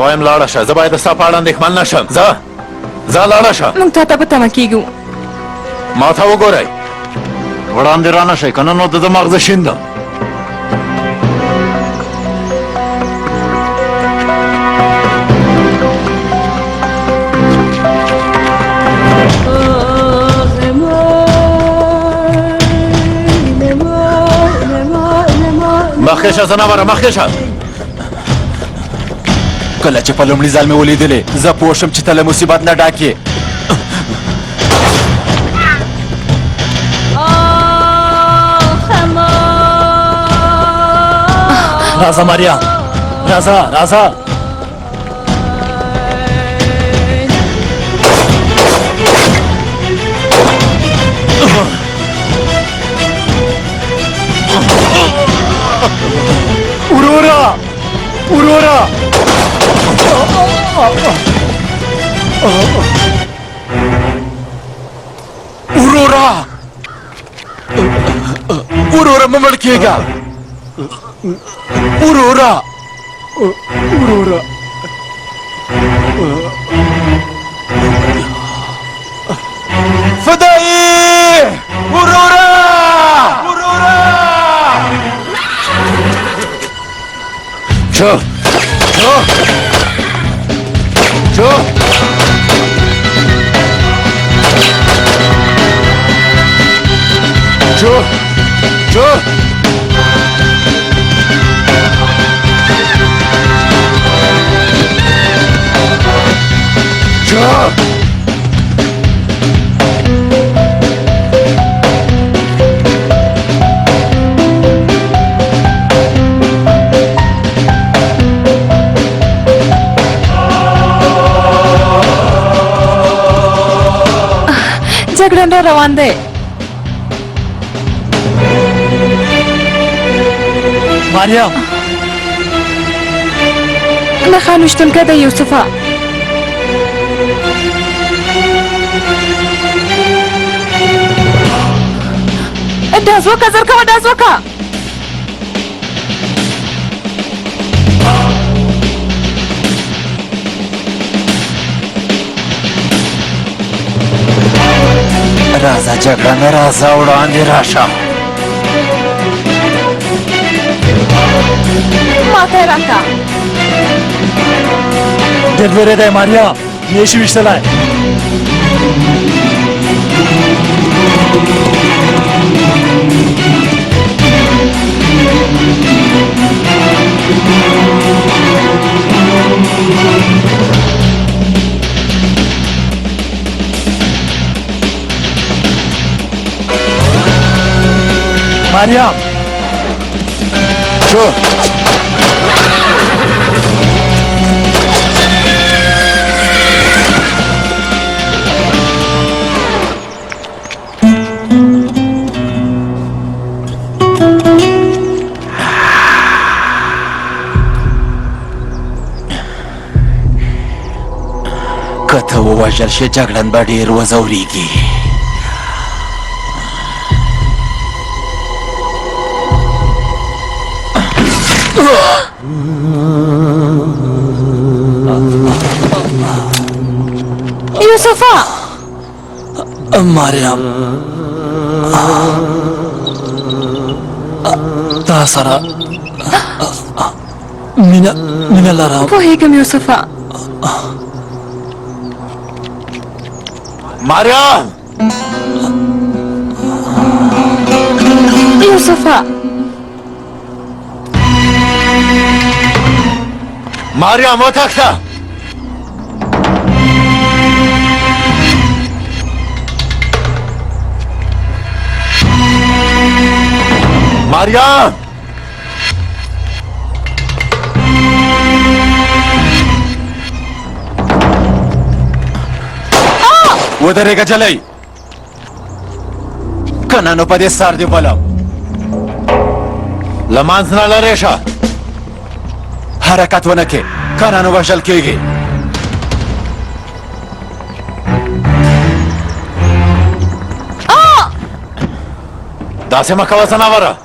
وایم لاړه شه، زه باید ستا په اړه اندېښمن نه شم. ځه لاړه شه. موږ تا ته په تمه کېږو. ما ته وګورئ، وړاندې را نه شئ، که نه نو د ده مغزه شین ده. مخکې شه زنابره، مخکې شه. کله چې په لومړي ځل مې ولیدلې زه پوه شم چې ته له مصیبت نه ډک یې. راځه ماریا، راځه. ورورا ورورا مه مړ کېږه. ورورا فدایي ورورا شو جګړن را روان دی. ماریا نښه نشتونکی دی یوسفه. ډز وکړه، زر کوه، ډز وکړه. راځه جګړنه، راځه وړاندې راشه. ماته یې راکړه. ډېر لرې دی ماریا، نشي ویشتلی. ماریا شو که ته ووژل شې جګړن به ډېر وځورېږي. یوسفه مریم تا سره مینه لرم. پوهېږم یوسفه. مریم یوسفه مریم وتښته. مریم ودرېږه جلۍ، که نه نو په دې سر دې ولم. له منځ نه لرې شه. حرکت ونه کې، که نه نو وژل کېږي. داسې مه کوه زناوره،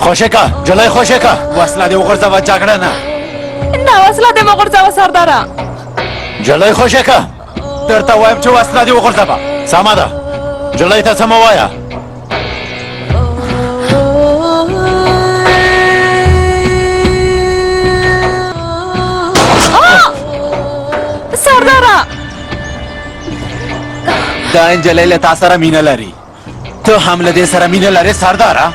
خوشکا جلای خوشکا وسله دې وغورځوه جګړه نه نه وسله دې مه غورځوه سرداره جلای خوشکا درته وایم چې وسله دې وغورځوه سمه ده جلای ته څه مه وایه سرداره دا نجلۍ له تا سره مینه لري ته هم له دې سره مینه لرې سرداره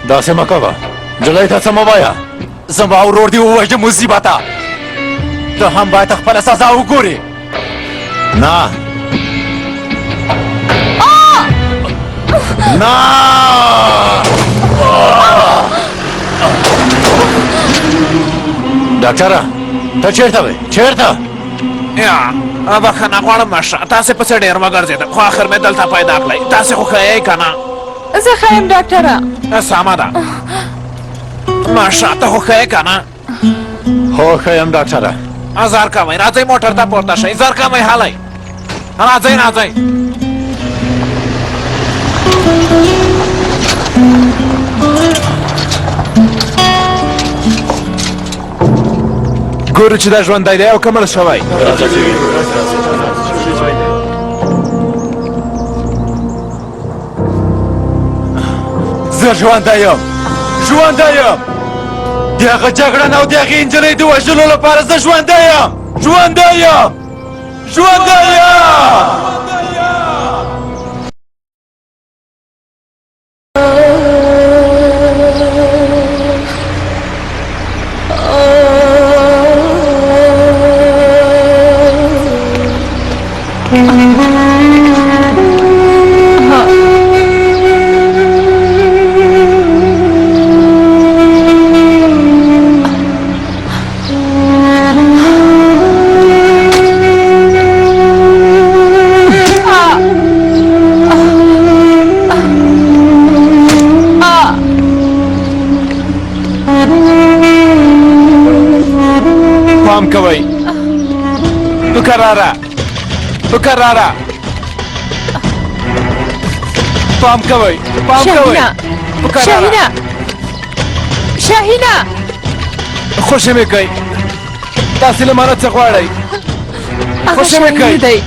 داسې مه کوه جلای ته څه مه وایه زما ورور دې ووژه مصیبته ته هم باید خپله سزا وګورې نه نه ډاکټره ته چیرته وې چیرته یا بخښنه غواړم ماشه تاسې پسې ډېر مه ګرځېدم خو آخر مې دلته پیدا کړئ تاسې خو ښه یې که نه زه ښه یم ډاکټره سمه ده ماشه ته خو ښه یې که نه هو ښه یم ډاکټره زر کمئ راځئ موټر ته پورته شئ زر کمئ هلئ راځئ راځئ ګورو چې دا ژوندی دی او که مړ شوی زه ژوندی یم ژوندی یم د هغه جګړه نه او د هغې نجلۍ د وژلو لپاره زه ژوندی یم ژوندی یم ژوندی یم پام کوئ بکراره بکراره پام کوئ پام کوئ شاهینه بکراره شاهینه شاهینه خوشې مې کوي تاسې له مانه څه غواړئ هغه خوشې مې کوي شاهینه دی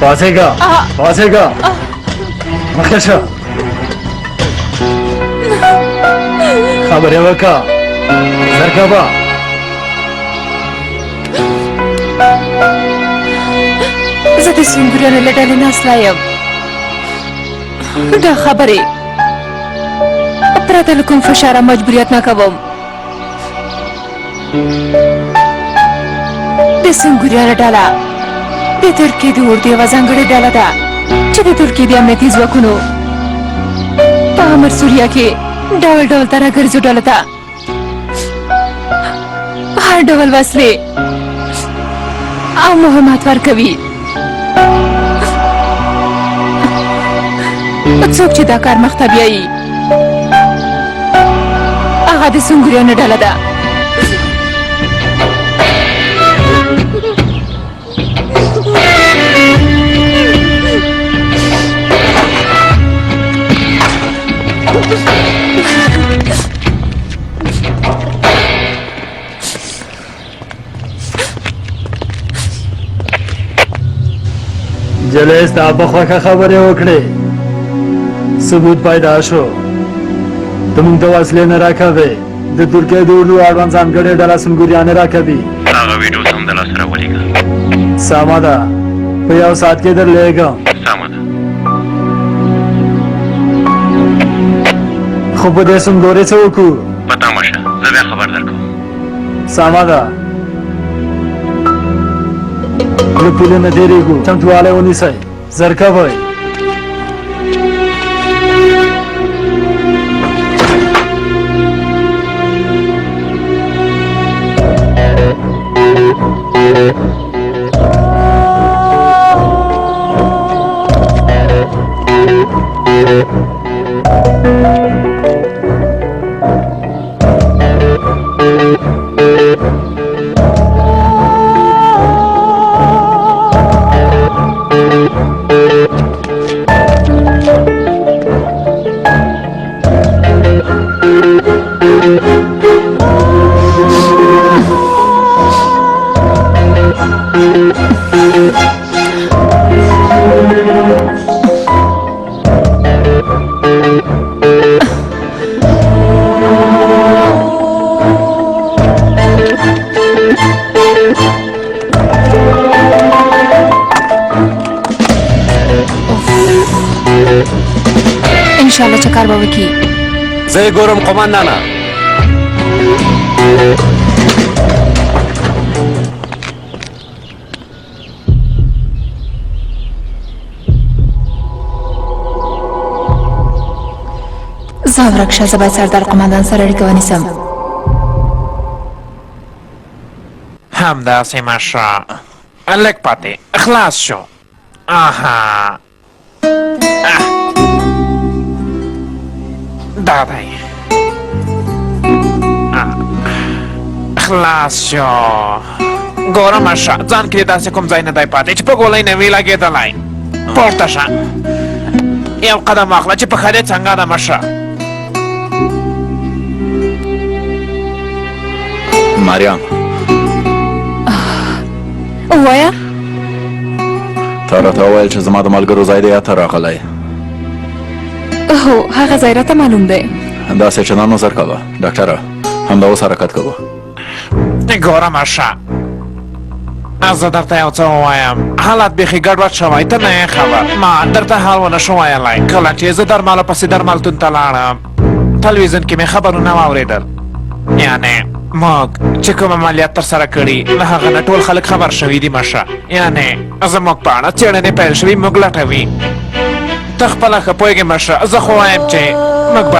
پاسېږه پاسېږه مخکې شه خبرې وکړه زرکبه زه د سنګریانو له ډلې ناسته یم دا خبرې پرته له کوم فشاره مجبوریت نه کوم د سنګریانو ډله د ترکیې د اردو یوه ځانګړې ډله ده چې د ترکیې د امنیتي ځواکونو په امر سوریه کې ډول ډول ترهګرځو ډلو ته هر ډول وسلې او مهمات ورکوي څوک چې دا کار مخته بیایي هغه د سنګریانو ډله ده جلې ستا په خوښه خبرې وکړې ثبوت پیدا شو ته موږ ته وسلې نه راکوې د ترکیې د اردو اړوند ځانګړې ډله سنګریانې راکوي هغه ویډیو هم د لاسه راولېږه سمه ده په یو ساعت کې درلېږم سمه ده خو په دې سنګورې څه وکړو په تمه شه زه بیا خبر درکوم سمه ده له پولې نه تېرېږو چمتووالی ونیسئ زر کوئ انشالله چې کار به وکړي. زه یې ګورم قومندانه. ځه ورک شه، زه باید سردار قمندان سره اړیکه ونیسم. همداسې مشه لږ پاتې خلاص شو. آها دا دی خلاص شو. ګوره مشه ځان کې داسې کوم ځای نه دی پاتې چې په ګولۍ نه وي لګېدلی. پورته شه یو قدم واخله چې پښه دې څنګه ده مشه. مریم ووایه. تا راته وویل چې زما د ملګرو ځای دی یا ته راغلی؟ هو هغه ځای راته معلوم دی. داسې چندان نظر کوه ډاکټره، همدا اوس حرکت کوه. ګوره مشه زه درته یو څه ووایم، حالات بیخي ګډوډ شوی، ته نه یې خبر. ما درته حال ونه شو ویلی. کله چې زه درملو پسې درملتون ته لاړم تلویزیون کې مې خبرونه واورېدل، یعنې موږ چې کوم عملیات ترسره کړي له هغه نه ټول خلک خبر شوي دي مشه. یعنې زموږ په اړه څېړنې پیل شوي، موږ لټوي. ته خپله ښه پوهېږې مشه، زه خو وایم چې موږ